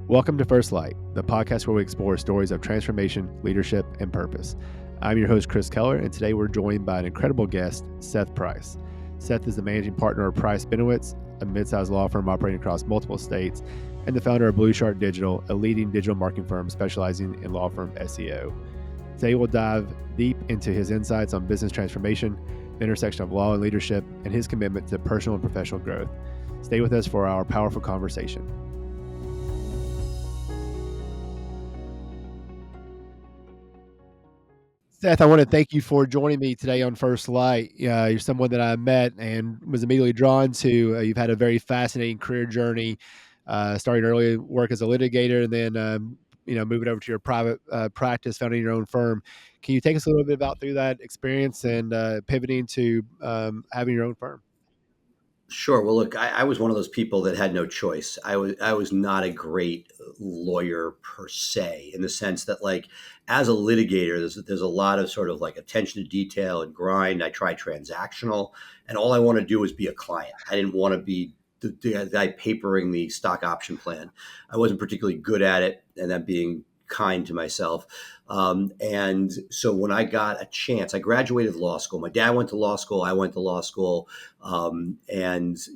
Welcome to First Light, the podcast where we explore stories of transformation, leadership, and purpose. I'm your host, Chris Keller, and today we're joined by an incredible guest, Seth Price. Seth is the managing partner of Price Benowitz, a mid-sized law firm operating across multiple states, and the founder of Blue Shark Digital, a leading digital marketing firm specializing in law firm SEO. Today we'll dive deep into his insights on business transformation, the intersection of law and leadership, and his commitment to personal and professional growth. Stay with us for our powerful conversation. Seth, I want to thank you for joining me today on First Light. You're someone that I met and was immediately drawn to. You've had a very fascinating career journey, starting early work as a litigator, and then moving over to your private practice, founding your own firm. Can you take us a little bit about through that experience and pivoting to having your own firm? Sure. Well, look, I was one of those people that had no choice. I was not a great lawyer per se, in the sense that, like, as a litigator, there's a lot of sort of like attention to detail and grind. I tried transactional, and all I want to do is be a client. I didn't want to be the guy papering the stock option plan. I wasn't particularly good at it, and that being kind to myself. And so when I got a chance, I graduated law school. My dad went to law school. I went to law school. And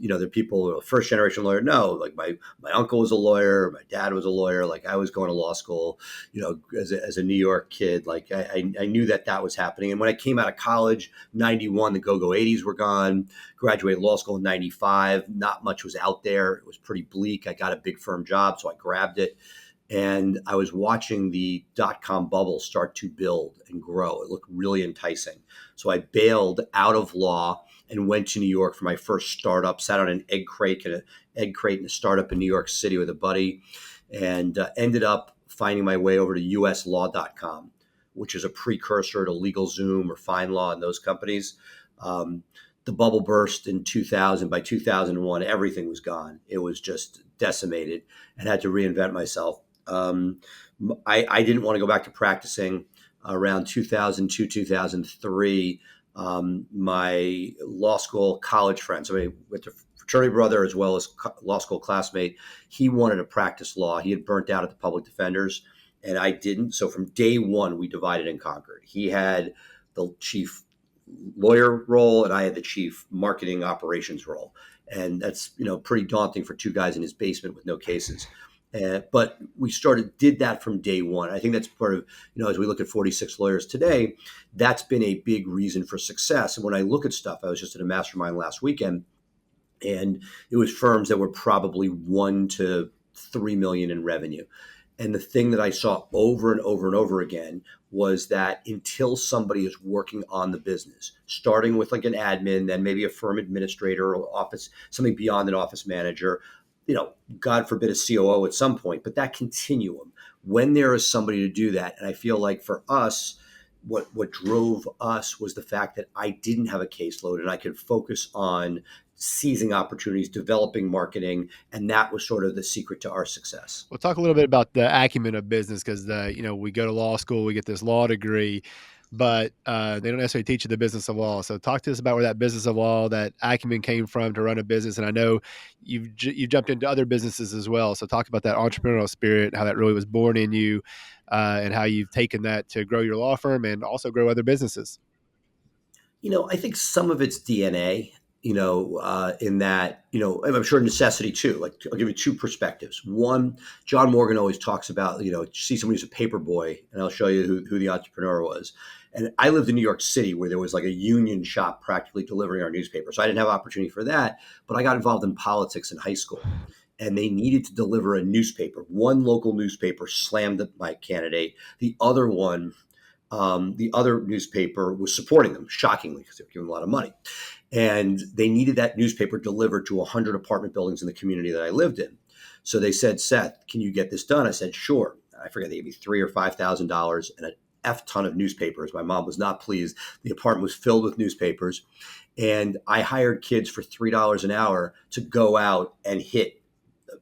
there are people, first generation lawyer. No, like my uncle was a lawyer. My dad was a lawyer. Like, I was going to law school, as a New York kid. Like, I knew that was happening. And when I came out of college, 91, the go-go 80s were gone. Graduated law school in 95. Not much was out there. It was pretty bleak. I got a big firm job, so I grabbed it. And I was watching the dot-com bubble start to build and grow. It looked really enticing. So I bailed out of law and went to New York for my first startup, sat on an egg crate in a startup in New York City with a buddy, and ended up finding my way over to uslaw.com, which is a precursor to LegalZoom or FindLaw and those companies. The bubble burst in 2000. By 2001, everything was gone. It was just decimated, and had to reinvent myself. I didn't want to go back to practicing. Around 2002, 2003, my law school college friends, with a fraternity brother as well as law school classmate, he wanted to practice law. He had burnt out at the public defenders, and I didn't. So from day one, we divided and conquered. He had the chief lawyer role, and I had the chief marketing operations role. And that's, pretty daunting for two guys in his basement with no cases. But we did that from day one. I think that's part of, as we look at 46 lawyers today, that's been a big reason for success. And when I look at stuff, I was just at a mastermind last weekend, and it was firms that were probably 1 to 3 million in revenue. And the thing that I saw over and over and over again was that until somebody is working on the business, starting with like an admin, then maybe a firm administrator or office, something beyond an office manager, God forbid a COO at some point, but that continuum, when there is somebody to do that. And I feel like for us, what drove us was the fact that I didn't have a caseload and I could focus on seizing opportunities, developing marketing. And that was sort of the secret to our success. We'll talk a little bit about the acumen of business, because we go to law school, we get this law degree, but they don't necessarily teach you the business of law. So talk to us about where that business of law, that acumen came from to run a business. And I know you've jumped into other businesses as well. So talk about that entrepreneurial spirit, how that really was born in you, and how you've taken that to grow your law firm and also grow other businesses. I think some of it's DNA, in that, I'm sure necessity too. Like, I'll give you two perspectives. One, John Morgan always talks about, see somebody who's a paper boy, and I'll show you who the entrepreneur was. And I lived in New York City, where there was like a union shop practically delivering our newspaper. So I didn't have opportunity for that, but I got involved in politics in high school, and they needed to deliver a newspaper. One local newspaper slammed my candidate. The other newspaper was supporting them, shockingly, because they were giving a lot of money. And they needed that newspaper delivered to 100 apartment buildings in the community that I lived in. So they said, Seth, can you get this done? I said, sure. I forget, they gave me $3,000 or $5,000 and an F ton of newspapers. My mom was not pleased. The apartment was filled with newspapers. And I hired kids for $3 an hour to go out and hit,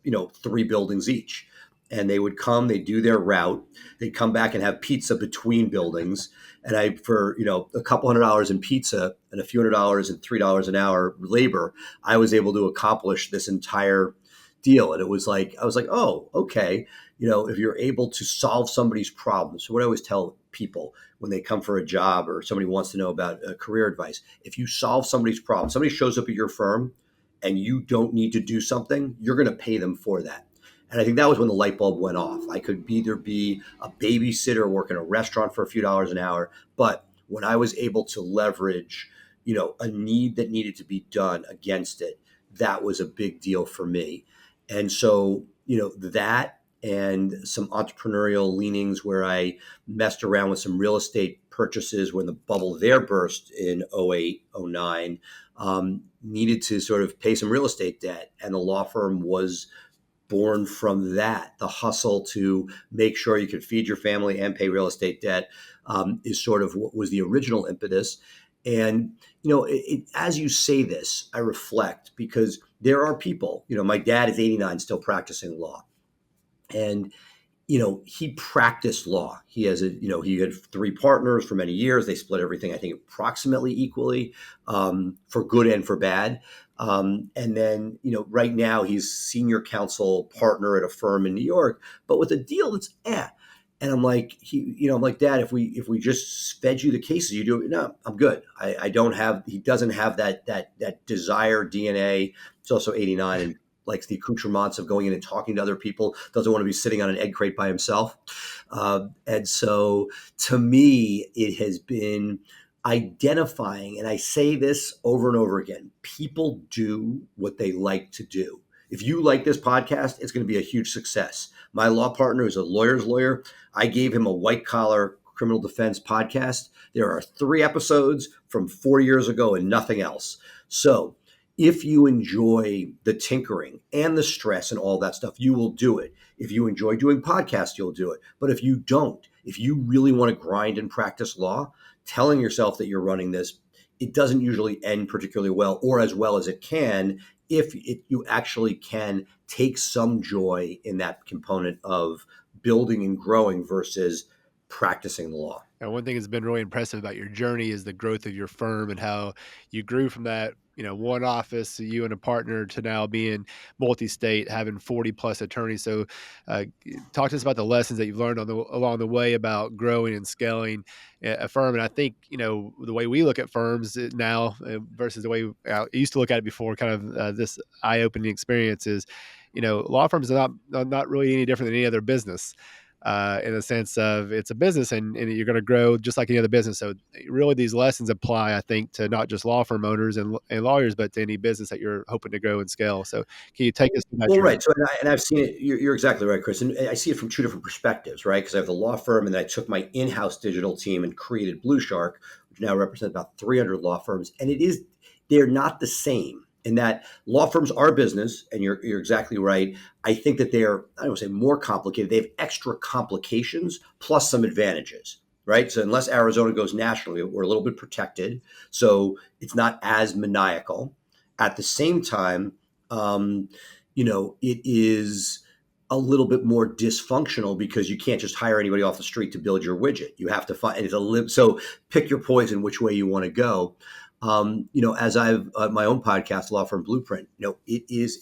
3 buildings each. And they would come, they'd do their route, they'd come back and have pizza between buildings. And for a couple $100 in pizza and a few $100 and $3 an hour labor, I was able to accomplish this entire deal. And it was like, I was like, oh, okay. If you're able to solve somebody's problems. So what I always tell people when they come for a job or somebody wants to know about career advice, if you solve somebody's problem, somebody shows up at your firm and you don't need to do something, you're going to pay them for that. And I think that was when the light bulb went off. I could either be a babysitter, work in a restaurant for a few dollars an hour, but when I was able to leverage, a need that needed to be done against it, that was a big deal for me. And so, that and some entrepreneurial leanings where I messed around with some real estate purchases when the bubble there burst in '08, '09, needed to sort of pay some real estate debt. And the law firm was born from that. The hustle to make sure you could feed your family and pay real estate debt is sort of what was the original impetus. And, as you say this, I reflect because there are people, my dad is 89, still practicing law. And he practiced law. He has he had three partners for many years. They split everything, I think, approximately equally, for good and for bad. And then, right now he's senior counsel partner at a firm in New York, but with a deal that's And I'm like, I'm like, Dad, if we just fed you the cases, you do it. No, I'm good. I don't have. He doesn't have that desire DNA. It's also 89 and likes the accoutrements of going in and talking to other people. Doesn't want to be sitting on an egg crate by himself. And so, to me, it has been identifying, and I say this over and over again: people do what they like to do. If you like this podcast, it's going to be a huge success. My law partner is a lawyer's lawyer. I gave him a white collar criminal defense podcast. There are 3 episodes from 4 years ago and nothing else. So if you enjoy the tinkering and the stress and all that stuff, you will do it. If you enjoy doing podcasts, you'll do it. But if you don't, if you really want to grind and practice law, telling yourself that you're running this, it doesn't usually end particularly well or as well as it can if you actually can take some joy in that component of building and growing versus practicing the law. And one thing that's been really impressive about your journey is the growth of your firm and how you grew from that, one office, you and a partner, to now being multi-state, having 40 plus attorneys. So, talk to us about the lessons that you've learned along the way about growing and scaling a firm. And I think, the way we look at firms now versus the way I used to look at it before, kind of this eye-opening experience is, law firms are not really any different than any other business. In the sense of it's a business and you're going to grow just like any other business. So really these lessons apply, I think, to not just law firm owners and lawyers, but to any business that you're hoping to grow and scale. So can you take us through that Well, journey? right. So, and I've seen it. You're exactly right, Chris. And I see it from 2 different perspectives, right? Because I have the law firm, and then I took my in-house digital team and created Blue Shark, which now represents about 300 law firms. And they're not the same in that law firms are business, and you're exactly right. I think that they're, I don't want to say more complicated. They have extra complications plus some advantages, right? So unless Arizona goes nationally, we're a little bit protected, so it's not as maniacal. At the same time, um, it is a little bit more dysfunctional because you can't just hire anybody off the street to build your widget. You have to find, and so pick your poison, which way you want to go. As I've my own podcast, Law Firm Blueprint, it is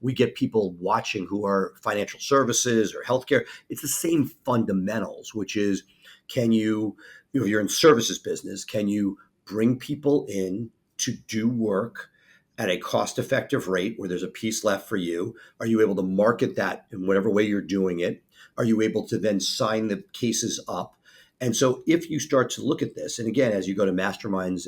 we get people watching who are financial services or healthcare. It's the same fundamentals, which is, can you, you're in services business, can you bring people in to do work at a cost-effective rate where there's a piece left for you? Are you able to market that in whatever way you're doing it? Are you able to then sign the cases up? And so if you start to look at this, and again, as you go to masterminds,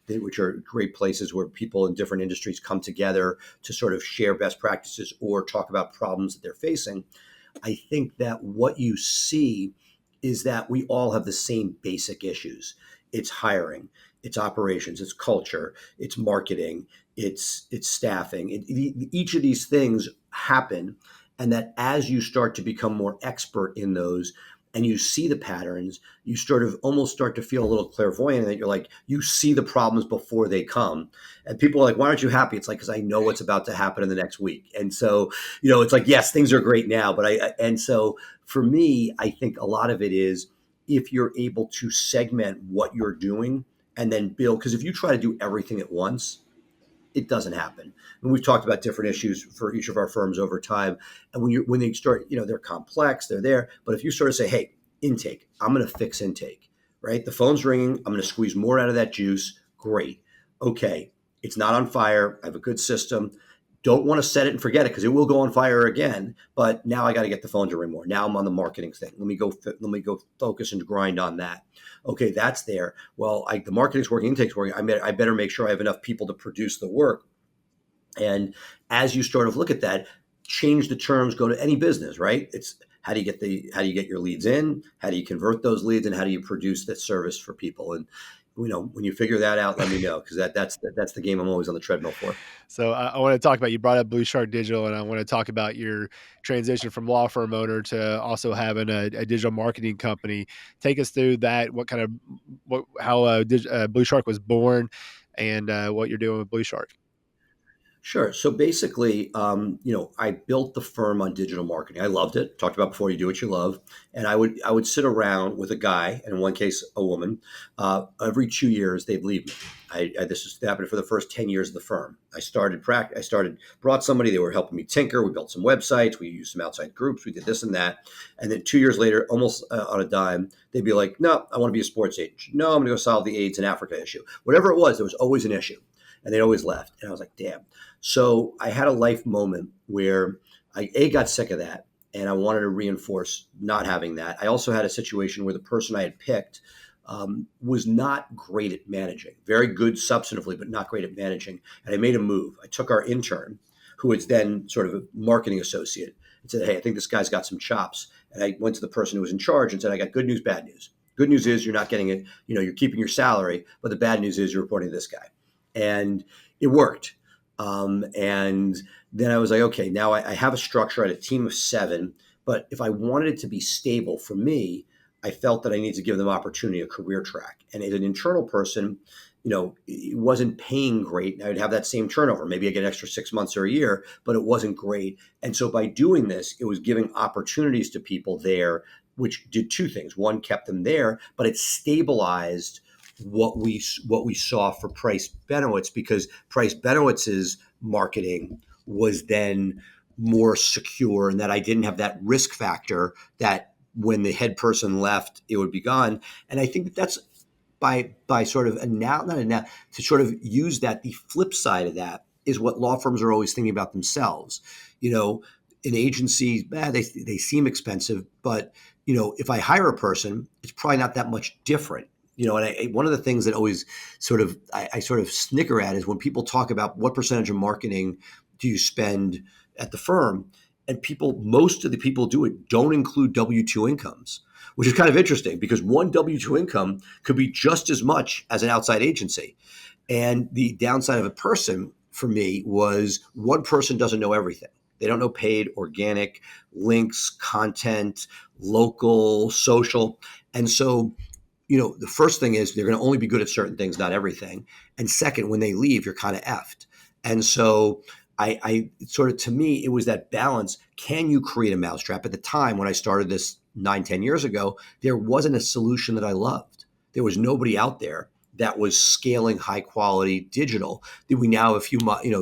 which are great places where people in different industries come together to sort of share best practices or talk about problems that they're facing, I think that what you see is that we all have the same basic issues. It's hiring, it's operations, it's culture, it's marketing, it's staffing. Each of these things happen, and that as you start to become more expert in those, and you see the patterns, you sort of almost start to feel a little clairvoyant, that you're like, you see the problems before they come. And people are like, why aren't you happy? It's like, because I know what's about to happen in the next week. And so, it's like, yes, things are great now, but and so for me, I think a lot of it is, if you're able to segment what you're doing and then build, because if you try to do everything at once, it doesn't happen. And we've talked about different issues for each of our firms over time. And when they start, they're complex, they're there. But if you sort of say, hey, intake, I'm going to fix intake, right? The phone's ringing. I'm going to squeeze more out of that juice. Great. Okay. It's not on fire. I have a good system. Don't want to set it and forget it because it will go on fire again. But now I got to get the phone to ring more. Now I'm on the marketing thing. Let me go focus and grind on that. Okay, that's there. Well, the marketing's working, intake's working. I better make sure I have enough people to produce the work. And as you sort of look at that, change the terms, go to any business, right? It's how do you get your leads in? How do you convert those leads, and how do you produce that service for people? And when you figure that out, let me know, because that's the game I'm always on the treadmill for. So I want to talk about, you brought up Blue Shark Digital, and I want to talk about your transition from law firm owner to also having a digital marketing company. Take us through that. How Blue Shark was born, and what you're doing with Blue Shark. Sure. So basically, I built the firm on digital marketing. I loved it. Talked about before, you do what you love, and I would sit around with a guy, and in one case, a woman. Every 2 years, they'd leave me. This happened for the first 10 years of the firm. Brought somebody. They were helping me tinker. We built some websites. We used some outside groups. We did this and that. And then 2 years later, almost on a dime, they'd be like, "No, I want to be a sports agent. No, I'm going to go solve the AIDS in Africa issue." Whatever it was, there was always an issue. And they'd always left. And I was like, damn. So I had a life moment where I got sick of that, and I wanted to reinforce not having that. I also had a situation where the person I had picked was not great at managing, very good substantively, but not great at managing. And I made a move. I took our intern, who was then sort of a marketing associate, and said, hey, I think this guy's got some chops. And I went to the person who was in charge and said, I got good news, bad news. Good news is you're not getting it. You're keeping your salary, but the bad news is you're reporting to this guy. And it worked. And then I was like, okay, now I have a structure. I had a team of 7, but if I wanted it to be stable for me, I felt that I needed to give them opportunity, a career track. And as an internal person, it wasn't paying great. I would have that same turnover. Maybe I get an extra 6 months or a year, but it wasn't great. And so by doing this, it was giving opportunities to people there, which did 2 things. One, kept them there, but it stabilized what we saw for Price Benowitz, because Price Benowitz's marketing was then more secure, and that I didn't have that risk factor that when the head person left, it would be gone. And I think that's by sort of to sort of use that. The flip side of that is what law firms are always thinking about themselves. An agency, they seem expensive, but if I hire a person, it's probably not that much different. And one of the things that always I sort of snicker at is when people talk about what percentage of marketing do you spend at the firm, and most of the people don't include W-2 incomes, which is kind of interesting because one W-2 income could be just as much as an outside agency. And the downside of a person for me was one person doesn't know everything. They don't know paid, organic, links, content, local, social. And so the first thing is they're going to only be good at certain things, not everything. And second, when they leave, you're kind of effed. And so I sort of, to me, it was that balance. Can you create a mousetrap? At the time when I started this 9-10 years ago, there wasn't a solution that I loved. There was nobody out there that was scaling high quality digital. We now have a few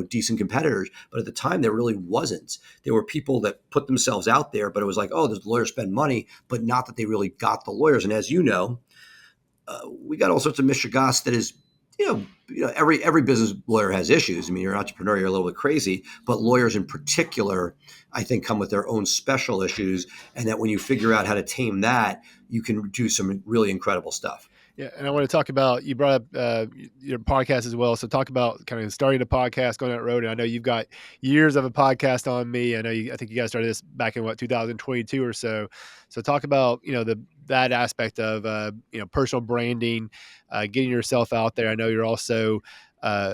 decent competitors, but at the time there really wasn't. There were people that put themselves out there, but it was like, oh, the lawyers spend money, but not that they really got the lawyers. And as you know, we got all sorts of mishigas that is, every business lawyer has issues. I mean, you're an entrepreneur, you're a little bit crazy, but lawyers in particular, I think, come with their own special issues. And that when you figure out how to tame that, you can do some really incredible stuff. Yeah. And I want to talk about, you brought up your podcast as well. So talk about kind of starting a podcast, going that road. And I know you've got years of a podcast on me. I think you guys started this back in 2022 or so. So talk about, that aspect of, personal branding, getting yourself out there. I know you're also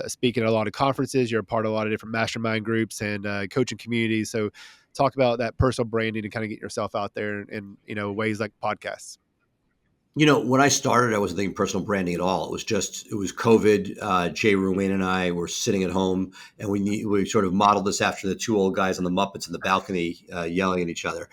speaking at a lot of conferences. You're a part of a lot of different mastermind groups and coaching communities. So talk about that personal branding and kind of get yourself out there in ways like podcasts. When I started, I wasn't thinking personal branding at all. It was COVID. Jay Ruane and I were sitting at home, and we sort of modeled this after the 2 old guys on the Muppets in the balcony yelling at each other,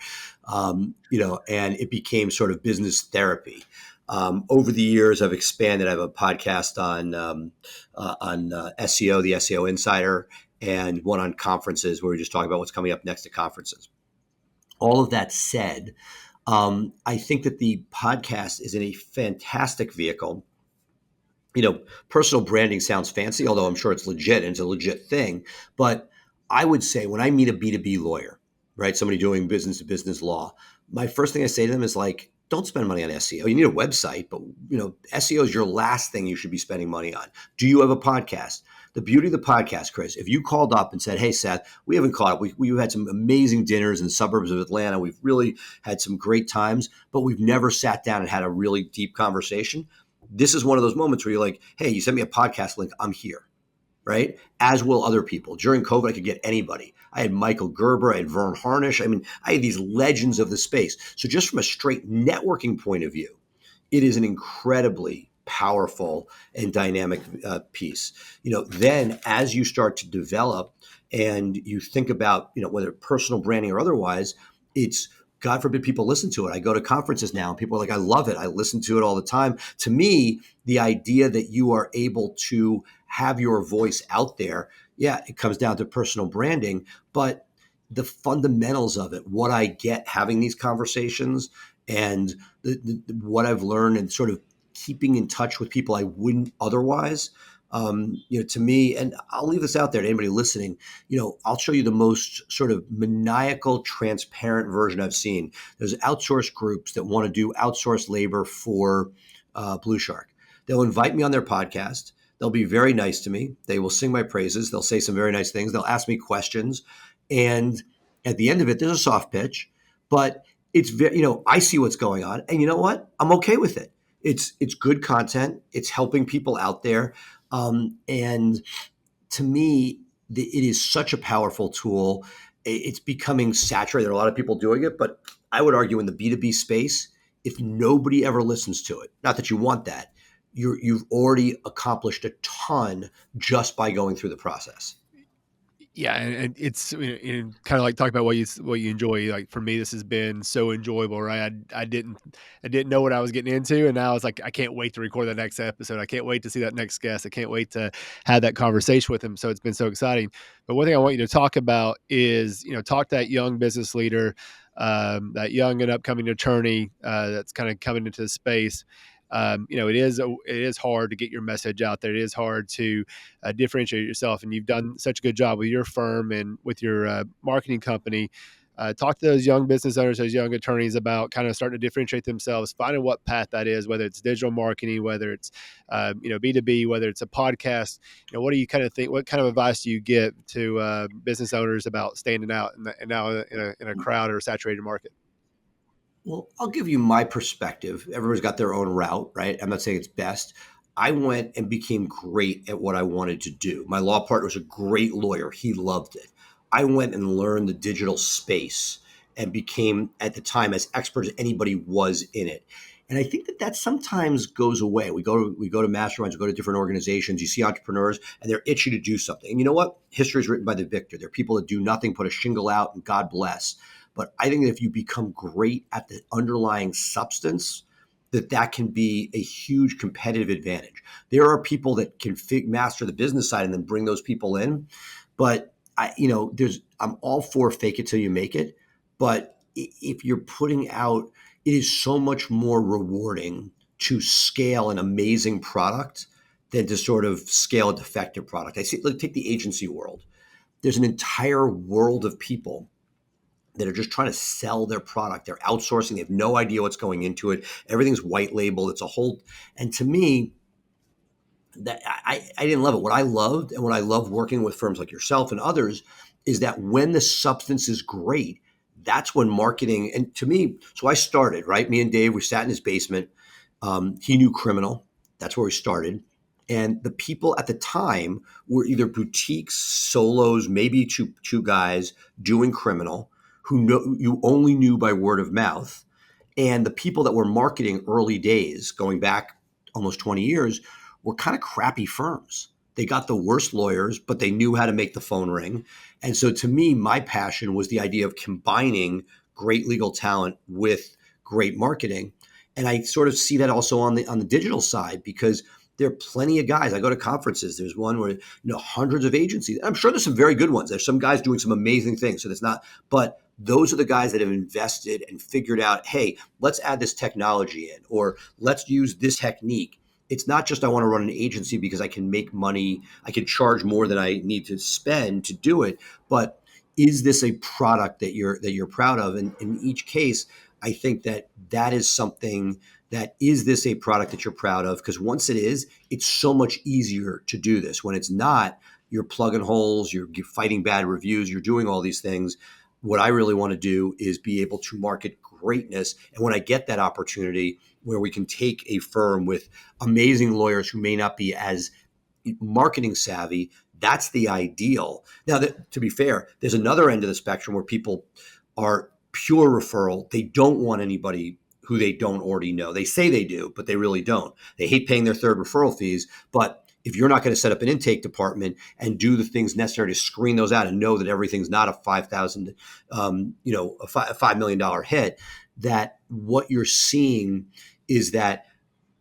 and it became sort of business therapy. Over the years, I've expanded. I have a podcast on SEO, the SEO Insider, and one on conferences where we just talk about what's coming up next to conferences. All of that said, I think that the podcast is a fantastic vehicle. Personal branding sounds fancy, although I'm sure it's legit and it's a legit thing. But I would say when I meet a B2B lawyer, right, somebody doing business to business law, my first thing I say to them is like, don't spend money on SEO. You need a website, but SEO is your last thing you should be spending money on. Do you have a podcast? The beauty of the podcast, Chris, if you called up and said, hey, Seth, we haven't caught up. We've had some amazing dinners in the suburbs of Atlanta. We've really had some great times, but we've never sat down and had a really deep conversation. This is one of those moments where you're like, hey, you sent me a podcast link. I'm here, right? As will other people. During COVID, I could get anybody. I had Michael Gerber. I had Vern Harnish. I mean, I had these legends of the space. So just from a straight networking point of view, it is an incredibly powerful and dynamic piece. Then as you start to develop and you think about, whether personal branding or otherwise, it's God forbid people listen to it. I go to conferences now and people are like, I love it. I listen to it all the time. To me, the idea that you are able to have your voice out there, yeah, it comes down to personal branding, but the fundamentals of it, what I get having these conversations and what I've learned and sort of keeping in touch with people I wouldn't otherwise, to me, and I'll leave this out there to anybody listening, I'll show you the most sort of maniacal, transparent version I've seen. There's outsourced groups that want to do outsourced labor for Blue Shark. They'll invite me on their podcast. They'll be very nice to me. They will sing my praises. They'll say some very nice things. They'll ask me questions. And at the end of it, there's a soft pitch, but it's very, I see what's going on. And you know what? I'm okay with it. It's good content. It's helping people out there. And to me, it is such a powerful tool. It's becoming saturated. There are a lot of people doing it, but I would argue in the B2B space, if nobody ever listens to it, not that you want that, you've already accomplished a ton just by going through the process. Yeah, and it's kind of like talking about what you enjoy. Like for me, this has been so enjoyable, right? I didn't know what I was getting into, and now it's like I can't wait to record the next episode. I can't wait to see that next guest. I can't wait to have that conversation with him. So it's been so exciting. But one thing I want you to talk about is talk to that young business leader, that young and upcoming attorney that's kind of coming into the space. It is hard to get your message out there. It is hard to differentiate yourself, and you've done such a good job with your firm and with your marketing company. Talk to those young business owners, those young attorneys about kind of starting to differentiate themselves, finding what path that is, whether it's digital marketing, whether it's B2B, whether it's a podcast. What do you kind of think? What kind of advice do you give to business owners about standing out now in a crowd or saturated market? Well, I'll give you my perspective. Everyone's got their own route, right? I'm not saying it's best. I went and became great at what I wanted to do. My law partner was a great lawyer. He loved it. I went and learned the digital space and became, at the time, as expert as anybody was in it. And I think that sometimes goes away. We go to masterminds, we go to different organizations. You see entrepreneurs, and they're itchy to do something. And you know what? History is written by the victor. There are people that do nothing, put a shingle out, and God bless. But I think that if you become great at the underlying substance, that can be a huge competitive advantage. There are people that can master the business side and then bring those people in. But I'm all for fake it till you make it. But if you're putting out, it is so much more rewarding to scale an amazing product than to sort of scale a defective product. I see, take the agency world. There's an entire world of people that are just trying to sell their product. They're outsourcing. They have no idea what's going into it. Everything's white labeled. It's a whole, and to me, that I didn't love it. What I loved and what I love working with firms like yourself and others is that when the substance is great, that's when marketing, and to me, so I started, right? Me and Dave, we sat in his basement. He knew criminal. That's where we started. And the people at the time were either boutiques, solos, maybe two guys doing criminal who you only knew by word of mouth. And the people that were marketing early days, going back almost 20 years, were kind of crappy firms. They got the worst lawyers, but they knew how to make the phone ring. And so to me, my passion was the idea of combining great legal talent with great marketing. And I sort of see that also on the digital side, because there are plenty of guys. I go to conferences. There's one where, hundreds of agencies. I'm sure there's some very good ones. There's some guys doing some amazing things. So that's not, but those are the guys that have invested and figured out, hey, let's add this technology in, or let's use this technique. It's not just I want to run an agency because I can make money, I can charge more than I need to spend to do it, but is this a product that you're proud of? And in each case, I think that is something that, is this a product that you're proud of? Because once it is, it's so much easier to do this. When it's not, you're plugging holes, you're fighting bad reviews, you're doing all these things. What I really want to do is be able to market greatness. And when I get that opportunity where we can take a firm with amazing lawyers who may not be as marketing savvy, that's the ideal. Now, to be fair, there's another end of the spectrum where people are pure referral. They don't want anybody who they don't already know. They say they do, but they really don't. They hate paying their third referral fees. But if you're not going to set up an intake department and do the things necessary to screen those out and know that everything's not a $5 million hit, that what you're seeing is that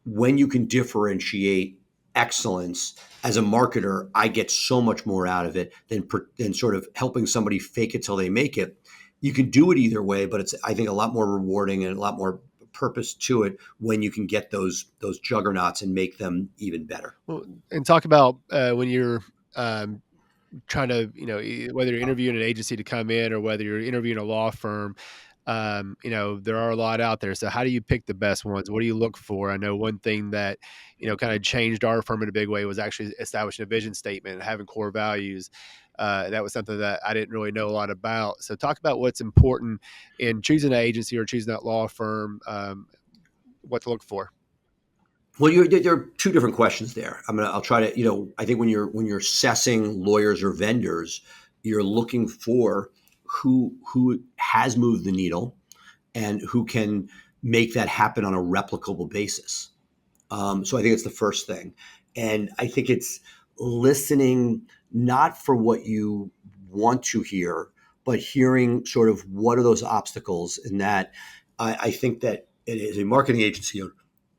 when you can differentiate excellence as a marketer, I get so much more out of it than sort of helping somebody fake it till they make it. You can do it either way, but it's, I think, a lot more rewarding and a lot more purpose to it when you can get those juggernauts and make them even better. Well, and talk about when you're trying to, whether you're interviewing an agency to come in or whether you're interviewing a law firm, there are a lot out there. So how do you pick the best ones? What do you look for? I know one thing that, kind of changed our firm in a big way was actually establishing a vision statement and having core values. That was something that I didn't really know a lot about. So talk about what's important in choosing an agency or choosing that law firm, what to look for. Well, there are two different questions there. I'll try to, I think when you're assessing lawyers or vendors, you're looking for who has moved the needle and who can make that happen on a replicable basis. So I think it's the first thing. And I think it's listening not for what you want to hear, but hearing sort of what are those obstacles. And that I think that as a marketing agency,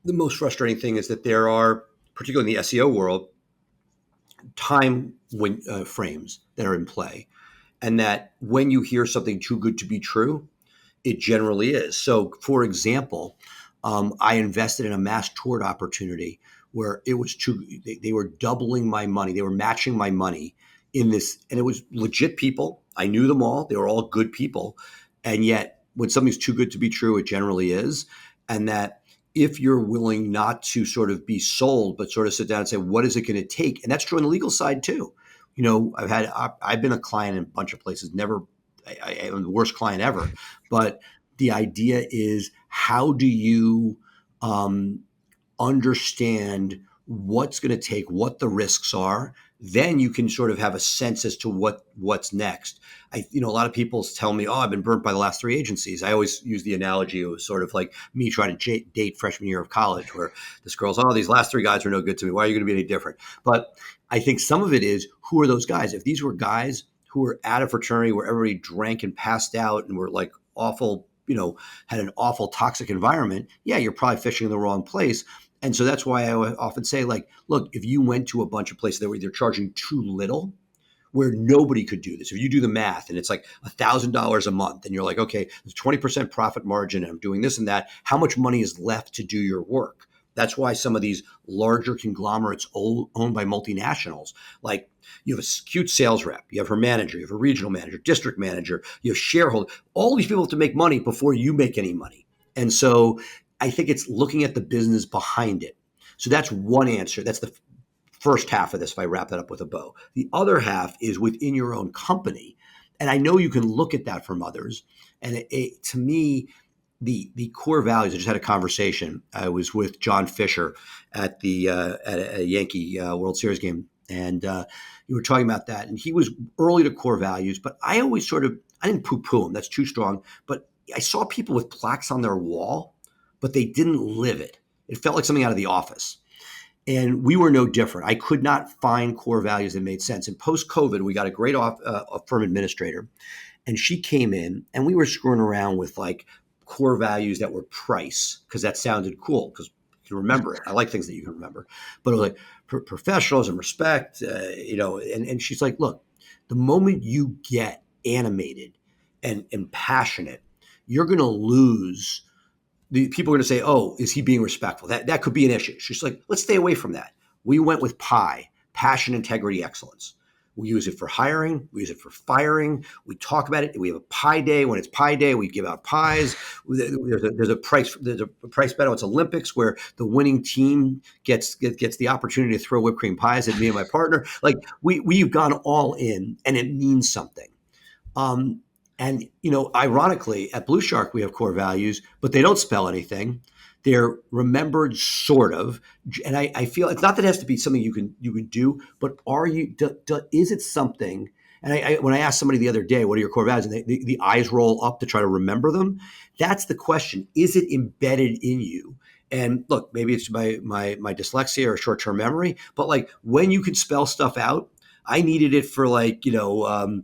the most frustrating thing is that there are, particularly in the SEO world, time frames that are in play. And that when you hear something too good to be true, it generally is. So, for example, I invested in a mass tort opportunity where it was they were doubling my money. They were matching my money in this, and it was legit people. I knew them all. They were all good people. And yet when something's too good to be true, it generally is. And that if you're willing not to sort of be sold, but sort of sit down and say, what is it going to take? And that's true on the legal side too. I've been a client in a bunch of places, I'm the worst client ever. But the idea is, how do you understand what's going to take, what the risks are? Then you can sort of have a sense as to what's next. A lot of people tell me, oh, I've been burnt by the last three agencies. I always use the analogy. It was sort of like me trying to date freshman year of college, where this girl's, oh, these last three guys are no good to me. Why are you going to be any different? But I think some of it is, who are those guys? If these were guys who were at a fraternity where everybody drank and passed out and were like awful, had an awful toxic environment, yeah, you're probably fishing in the wrong place. And so that's why I often say, like, look, if you went to a bunch of places that were either charging too little, where nobody could do this, if you do the math and it's like $1,000 a month and you're like, okay, there's 20% profit margin and I'm doing this and that, how much money is left to do your work? That's why some of these larger conglomerates owned by multinationals, like, you have a cute sales rep, you have her manager, you have a regional manager, district manager, you have shareholders. All these people have to make money before you make any money. And so I think it's looking at the business behind it. So that's one answer. That's the first half of this, if I wrap that up with a bow. The other half is within your own company. And I know you can look at that from others. And to me, the core values, I just had a conversation. I was with John Fisher at a Yankee World Series game. And you were talking about that. And he was early to core values, but I always I didn't poo-poo him. That's too strong. But I saw people with plaques on their wall, but they didn't live it. It felt like something out of The Office. And we were no different. I could not find core values that made sense. And post-COVID, we got a great firm administrator, and she came in, and we were screwing around with like core values that were Price, because that sounded cool, because you can remember it. I like things that you can remember. But it was like professionalism, respect, and she's like, look, the moment you get animated and passionate, you're going to lose. The people are going to say, oh, is he being respectful? That could be an issue. She's like, let's stay away from that. We went with PI, passion, integrity, excellence. We use it for hiring. We use it for firing. We talk about it. We have a pie day. When it's pie day, we give out pies. There's a Price Benowitz Olympics where the winning team gets the opportunity to throw whipped cream pies at me and my partner. Like we've gone all in, and it means something. And ironically, at Blue Shark we have core values, but they don't spell anything. They're remembered, sort of, and I feel it's not that it has to be something you can do, but is it something? And when I asked somebody the other day, what are your core values, and the eyes roll up to try to remember them. That's the question: is it embedded in you? And look, maybe it's my dyslexia or short term memory, but like when you can spell stuff out. I needed it for like, when I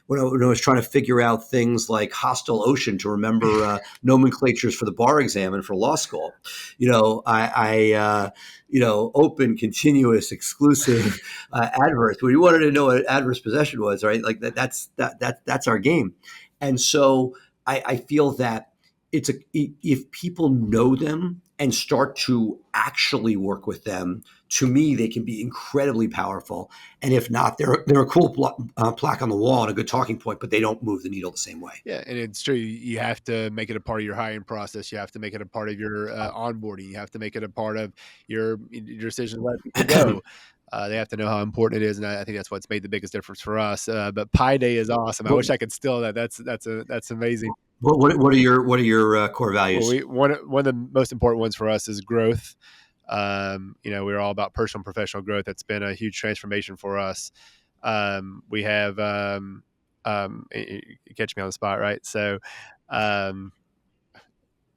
was trying to figure out things like hostile ocean to remember nomenclatures for the bar exam and for law school. Open, continuous, exclusive, adverse. When you wanted to know what adverse possession was, right? Like that's our game. And so I feel that if people know them and start to actually work with them, to me, they can be incredibly powerful. And if not, they're a cool plaque on the wall and a good talking point, but they don't move the needle the same way. Yeah, and it's true. You have to make it a part of your hiring process. You have to make it a part of your onboarding. You have to make it a part of your decision to let people go. They have to know how important it is, and I think that's what's made the biggest difference for us. But Pi Day is awesome. I wish I could steal that. That's amazing. What are your core values? Well, one of the most important ones for us is growth. We're all about personal and professional growth. That's been a huge transformation for us. We have you catch me on the spot, right? So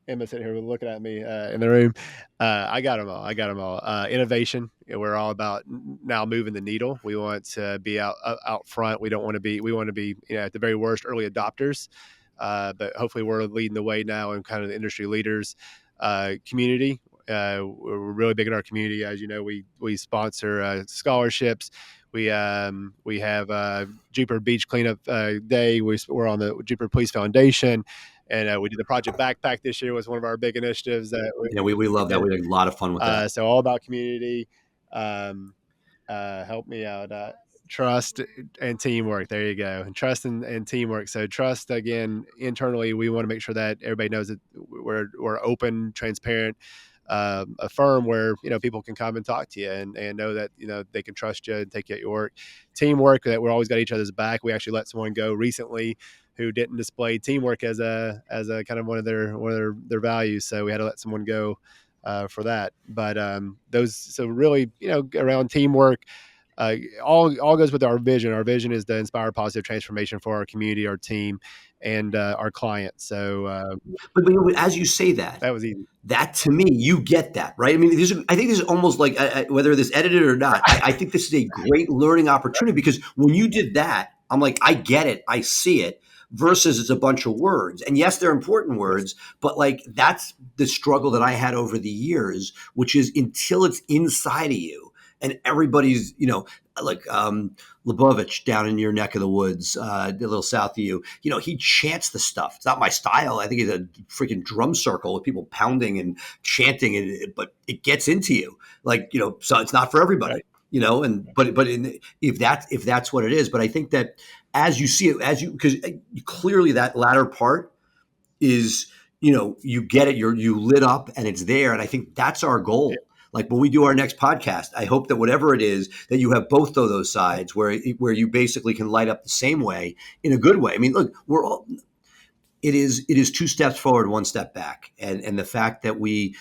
Emma sitting here looking at me in the room. I got them all. Innovation. We're all about now moving the needle. We want to be out front. We want to be at the very worst early adopters. But hopefully we're leading the way now and kind of the industry leaders. Community. We're really big in our community. As you know, we sponsor scholarships. We have Jupiter Beach Cleanup Day. We're on the Jupiter Police Foundation. And we did the Project Backpack this year. Was one of our big initiatives. We love that. We had a lot of fun with that. So all about community. Help me out. Trust and teamwork. There you go. And trust and teamwork. So trust, again, internally, we want to make sure that everybody knows that we're open, transparent, a firm where people can come and talk to you and know that they can trust you and take you at your work. Teamwork, that we're always got each other's back. We actually let someone go recently who didn't display teamwork as a kind of one of their values, so we had to let someone go for that. But really around teamwork, all goes with our vision. Our vision is to inspire positive transformation for our community, our team, and our clients. So, but as you say that was easy. That to me, you get that, right? I mean, I think this is almost like whether this edited or not. I think this is a great learning opportunity, because when you did that, I'm like, I get it, I see it. Versus it's a bunch of words, and yes, they're important words, but like that's the struggle that I had over the years, which is until it's inside of you. And everybody's, like Lebovich down in your neck of the woods, a little south of you, he chants the stuff. It's not my style. I think it's a freaking drum circle with people pounding and chanting, but it gets into you. Like, so it's not for everybody, right. If that's what it is. But I think that as you see it, because clearly that latter part is, you get it, you lit up and it's there. And I think that's our goal. Yeah. Like when we do our next podcast, I hope that whatever it is, that you have both of those sides where you basically can light up the same way in a good way. I mean, look, it is 2 steps forward, 1 step back. And the fact that we,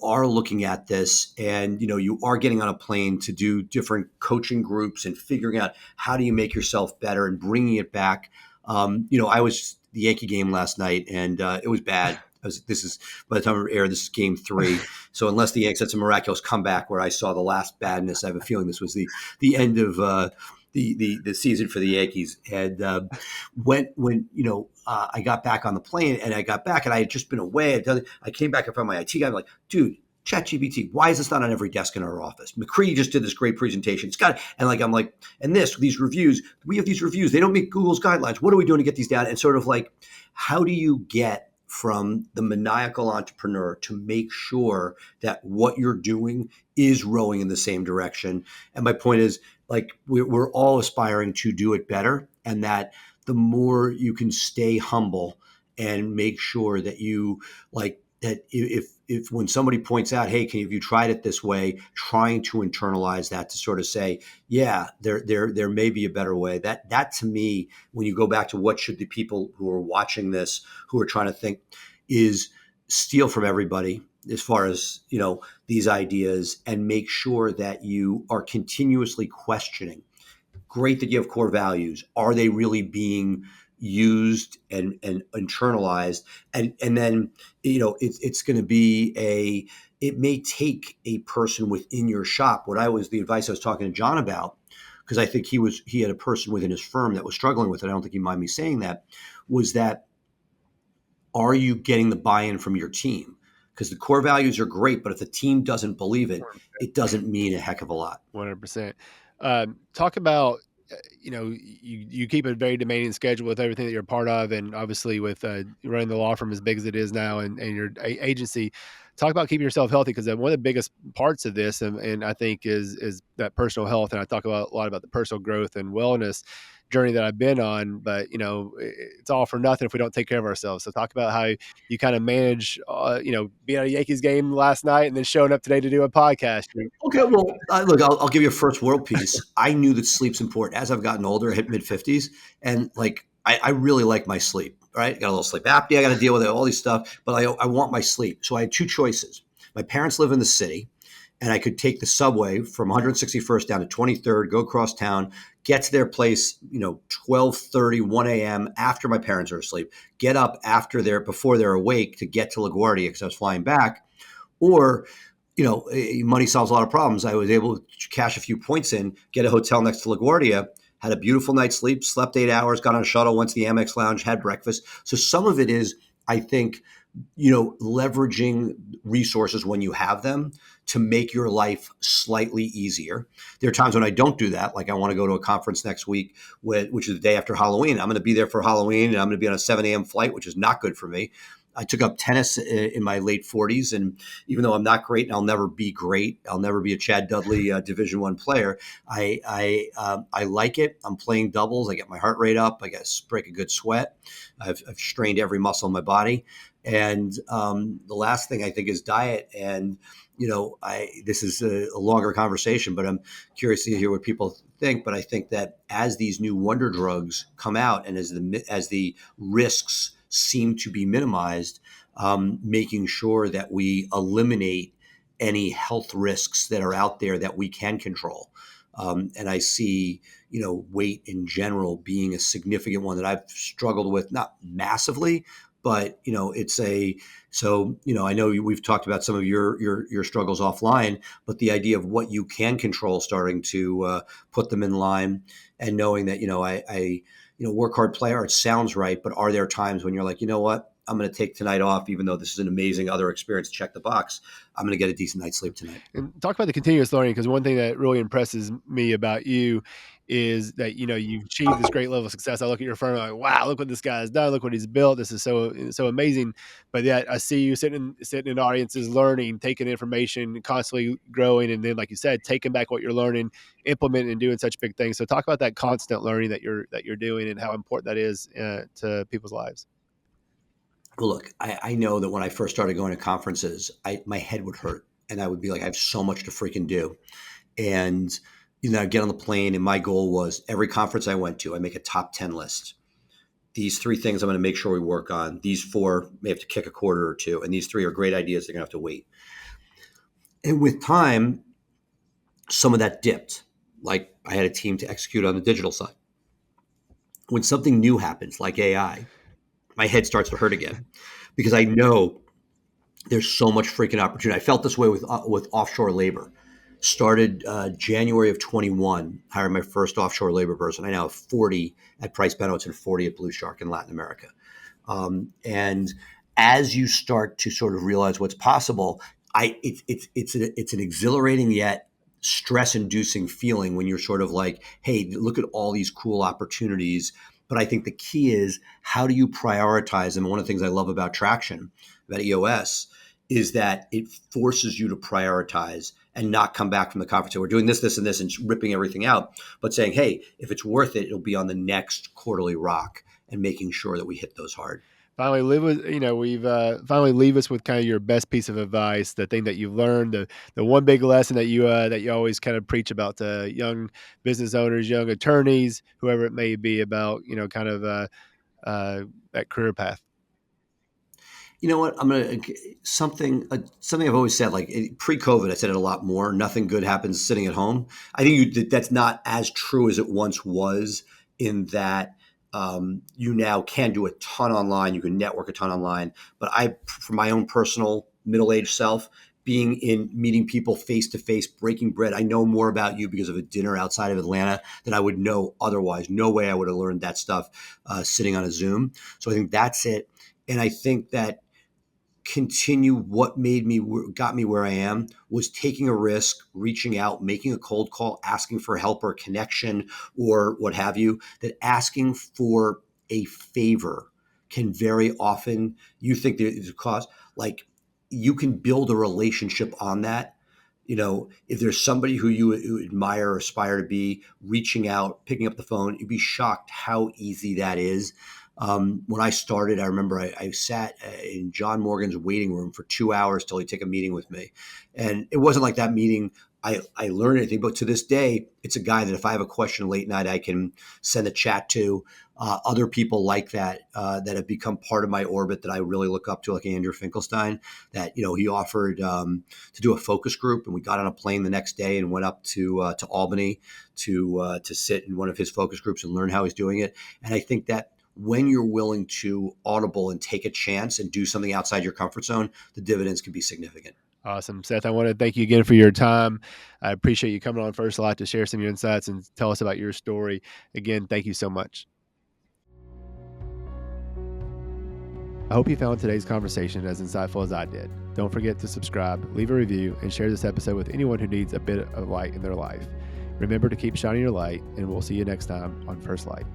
are looking at this and, you are getting on a plane to do different coaching groups and figuring out how do you make yourself better and bringing it back. I was the Yankee game last night and it was bad. This is, by the time we air, this is game 3. So unless the Yankees had some miraculous comeback where I saw the last badness, I have a feeling this was the end of the season for the Yankees. And when I got back on the plane, and I got back, and I had just been away. I came back in front of my IT guy. I'm like, dude, ChatGPT, why is this not on every desk in our office? McCree just did this great presentation. It's got, and like, I'm like, and these reviews, we have these reviews. They don't meet Google's guidelines. What are we doing to get these down? And sort of like, how do you get from the maniacal entrepreneur to make sure that what you're doing is rowing in the same direction? And my point is, like, we're all aspiring to do it better, and that the more you can stay humble and make sure that you, like, that if when somebody points out, hey, have you tried it this way, trying to internalize that to sort of say, yeah, there may be a better way. That to me, when you go back to what should the people who are watching this, who are trying to think, is steal from everybody as far as, these ideas, and make sure that you are continuously questioning. Great that you have core values. Are they really being used and internalized? And then, it's going to be it may take a person within your shop. The advice I was talking to John about, because I think he had a person within his firm that was struggling with it. I don't think he mind me saying that, was that, are you getting the buy-in from your team? Because the core values are great, but if the team doesn't believe it, it doesn't mean a heck of a lot. 100%. Talk about, you keep a very demanding schedule with everything that you're a part of, and obviously with running the law firm as big as it is now, and your agency. Talk about keeping yourself healthy, because one of the biggest parts of this, and I think is that personal health. And I talk about a lot about the personal growth and wellness journey that I've been on, but it's all for nothing if we don't take care of ourselves. So talk about how you kind of manage, being at a Yankees game last night and then showing up today to do a podcast. Okay, well, look, I'll give you a first world piece. I knew that sleep's important. As I've gotten older, I hit mid-50s, and like, I really like my sleep, right? Got a little sleep apnea, I got to deal with it, all these stuff, but I want my sleep. So I had two choices. My parents live in the city, and I could take the subway from 161st down to 23rd, go across town, get to their place, 12:30, 1 a.m. after my parents are asleep, get up before they're awake to get to LaGuardia because I was flying back. Or, money solves a lot of problems. I was able to cash a few points in, get a hotel next to LaGuardia, had a beautiful night's sleep, slept 8 hours, got on a shuttle, went to the Amex Lounge, had breakfast. So some of it is, I think, leveraging resources when you have them to make your life slightly easier. There are times when I don't do that. Like, I want to go to a conference next week, which is the day after Halloween. I'm going to be there for Halloween, and I'm going to be on a 7 a.m. flight, which is not good for me. I took up tennis in my late 40s, and even though I'm not great, and I'll never be great, I'll never be a Chad Dudley Division I player. I like it. I'm playing doubles. I get my heart rate up. I break a good sweat. I've strained every muscle in my body. And the last thing I think is diet. And this is a longer conversation, but I'm curious to hear what people think. But I think that as these new wonder drugs come out, and as the risks seem to be minimized, making sure that we eliminate any health risks that are out there that we can control. And I see, weight in general being a significant one that I've struggled with, not massively, but I know we've talked about some of your struggles offline, but the idea of what you can control, starting to put them in line, and knowing that, I work hard, play hard sounds right, but are there times when you're like, you know what? I'm going to take tonight off, even though this is an amazing other experience. Check the box. I'm going to get a decent night's sleep tonight. And talk about the continuous learning, because one thing that really impresses me about you is that you've achieved this great level of success. I look at your firm, I'm like, wow, look what this guy's done, look what he's built. This is so amazing. But yet I see you sitting in audiences, learning, taking information, constantly growing, and then, like you said, taking back what you're learning, implementing, and doing such big things. So talk about that constant learning that you're doing, and how important that is to people's lives. Well, look, I know that when I first started going to conferences, my head would hurt, and I would be like, I have so much to freaking do. And, I'd get on the plane, and my goal was, every conference I went to, I make a top 10 list. These 3 things I'm going to make sure we work on. These 4 may have to kick a quarter or 2. And these 3 are great ideas. They're going to have to wait. And with time, some of that dipped. Like, I had a team to execute on the digital side. When something new happens, like AI, my head starts to hurt again, because I know there's so much freaking opportunity. I felt this way with offshore labor. Started January of 21, hired my first offshore labor person. I now have 40 at Price Benowitz and 40 at Blue Shark in Latin America. And as you start to sort of realize what's possible, it's an exhilarating yet stress-inducing feeling when you're sort of like, hey, look at all these cool opportunities. But I think the key is, how do you prioritize them? And one of the things I love about Traction, about EOS, is that it forces you to prioritize and not come back from the conference. So we're doing this, this, and this, and ripping everything out, but saying, hey, if it's worth it, it'll be on the next quarterly rock, and making sure that we hit those hard. Finally, we've finally leave us with kind of your best piece of advice, the thing that you've learned, the one big lesson that you always kind of preach about to young business owners, young attorneys, whoever it may be, about kind of that career path. You know what? I'm gonna something I've always said. Like pre-COVID, I said it a lot more. Nothing good happens sitting at home. I think that's not as true as it once was. In that you now can do a ton online. You can network a ton online. But for my own personal middle-aged self, being in meeting people face to face, breaking bread. I know more about you because of a dinner outside of Atlanta than I would know otherwise. No way I would have learned that stuff sitting on a Zoom. So I think that's it. And I think that what got me where I am was taking a risk, reaching out, making a cold call, asking for help or a connection or what have you. That asking for a favor can very often, you think there's a cost, like you can build a relationship on that. If there's somebody who you admire or aspire to be, reaching out, picking up the phone, you'd be shocked how easy that is. When I started, I remember I sat in John Morgan's waiting room for 2 hours till he'd take a meeting with me. And it wasn't like that meeting I learned anything, but to this day, it's a guy that if I have a question late night, I can send a chat to. Other people like that that have become part of my orbit that I really look up to, like Andrew Finkelstein, that he offered to do a focus group, and we got on a plane the next day and went up to Albany to sit in one of his focus groups and learn how he's doing it. And I think that when you're willing to audible and take a chance and do something outside your comfort zone, the dividends can be significant. Awesome. Seth, I want to thank you again for your time. I appreciate you coming on First Light to share some of your insights and tell us about your story. Again, thank you so much. I hope you found today's conversation as insightful as I did. Don't forget to subscribe, leave a review, and share this episode with anyone who needs a bit of light in their life. Remember to keep shining your light, and we'll see you next time on First Light.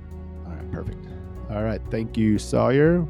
All right, perfect. All right, thank you, Sawyer.